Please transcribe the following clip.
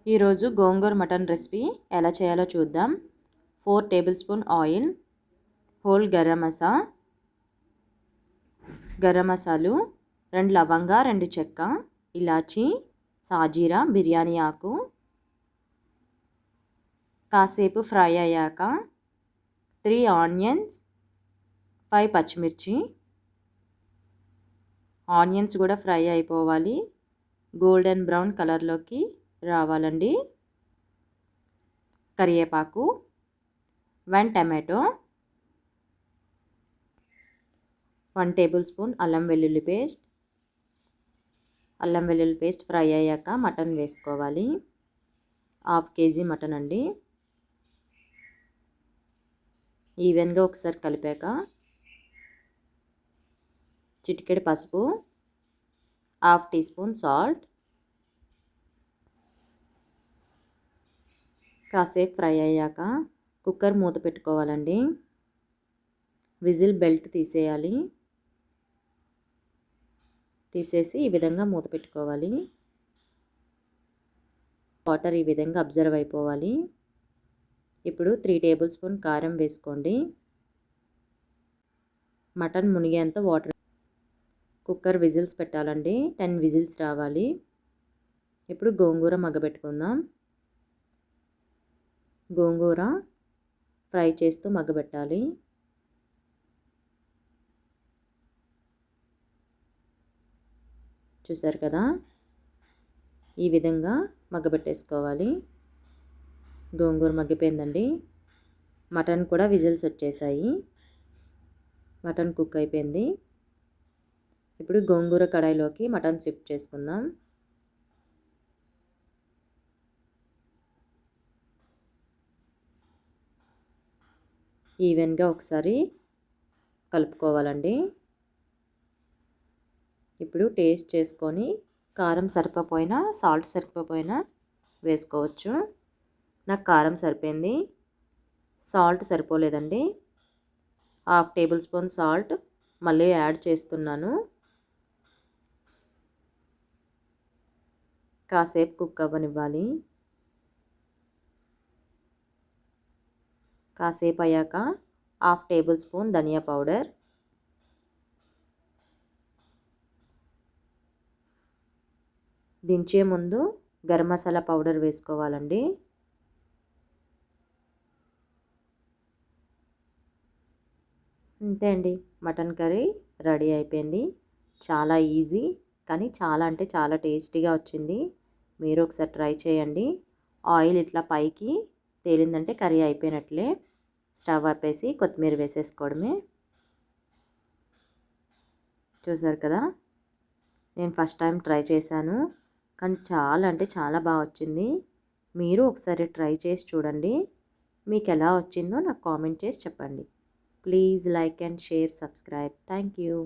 ఈరోజు గోంగూర mutton recipe ఎలా చేయాలో చూద్దాం. 4 tablespoon oil, whole garam మసాలు, 2 లవంగా, 2 చెక్క, ఇలాచి, సాజీరా, బిర్యానీ ఆకు. కాసేపు ఫ్రై అయ్యాక 3 ఆనియన్స్, 5 పచ్చిమిర్చి. ఆనియన్స్ కూడా ఫ్రై అయిపోవాలి, గోల్డెన్ బ్రౌన్ కలర్లోకి రావాలండి. కరివేపాకు, 1 టమాటో, 1 టేబుల్ స్పూన్ అల్లం వెల్లుల్లి పేస్ట్ ఫ్రై అయ్యాక మటన్ వేసుకోవాలి. 1/2 కేజీ మటన్ అండి. ఈవెన్గా ఒకసారి కలిపాక చిటికెడు పసుపు, 1/2 టీ స్పూన్ సాల్ట్. కాసేపు ఫ్రై అయ్యాక కుక్కర్ మూత పెట్టుకోవాలండి. విజిల్ బెల్ట్ తీసేయాలి. తీసేసి ఈ విధంగా మూత పెట్టుకోవాలి. వాటర్ ఈ విధంగా అబ్జర్వ్ అయిపోవాలి. ఇప్పుడు 3 టేబుల్ స్పూన్ కారం వేసుకోండి. మటన్ మునిగేంత వాటర్. కుక్కర్ విజిల్స్ పెట్టాలండి. 10 విజిల్స్ రావాలి. ఇప్పుడు గోంగూర మగ్గబెట్టుకుందాం. గోంగూర ఫ్రై చేస్తూ మగ్గబెట్టాలి. చూసారు కదా, ఈ విధంగా మగ్గబెట్టేసుకోవాలి. గోంగూర మగ్గిపోయిందండి. మటన్ కూడా విజిల్స్ వచ్చేసాయి. మటన్ కుక్ అయిపోయింది. ఇప్పుడు గోంగూర కడాయిలోకి మటన్ షిఫ్ట్ చేసుకుందాం. ఈవెన్గా ఒకసారి కలుపుకోవాలండి. ఇప్పుడు టేస్ట్ చేసుకొని కారం సరిపోయినా, సాల్ట్ సరిపోయినా వేసుకోవచ్చు. నాకు కారం సరిపోయింది, సాల్ట్ సరిపోలేదండి. 1/2 టేబుల్ స్పూన్ సాల్ట్ మళ్ళీ యాడ్ చేస్తున్నాను. కాసేపు కుక్ అవ్వనివ్వాలి. కాసేపు అయ్యాక 1/2 టేబుల్ స్పూన్ ధనియా పౌడర్, దించే ముందు గరం మసాలా పౌడర్ వేసుకోవాలండి. అంతే అండి, మటన్ కర్రీ రెడీ అయిపోయింది. చాలా ఈజీ, కానీ చాలా అంటే చాలా టేస్టీగా వచ్చింది. మీరు ఒకసారి ట్రై చేయండి. ఆయిల్ ఇట్లా పైకి తేలిందంటే కర్రీ అయిపోయినట్లే. స్టవ్ ఆపేసి కొత్తిమీర వేసేసుకోవడమే. చూసారు కదా, నేను ఫస్ట్ టైం ట్రై చేశాను, కానీ చాలా అంటే చాలా బాగా వచ్చింది. మీరు ఒకసారి ట్రై చేసి చూడండి. మీకు ఎలా వచ్చిందో నాకు కామెంట్ చేసి చెప్పండి. Please like and share, subscribe. Thank you.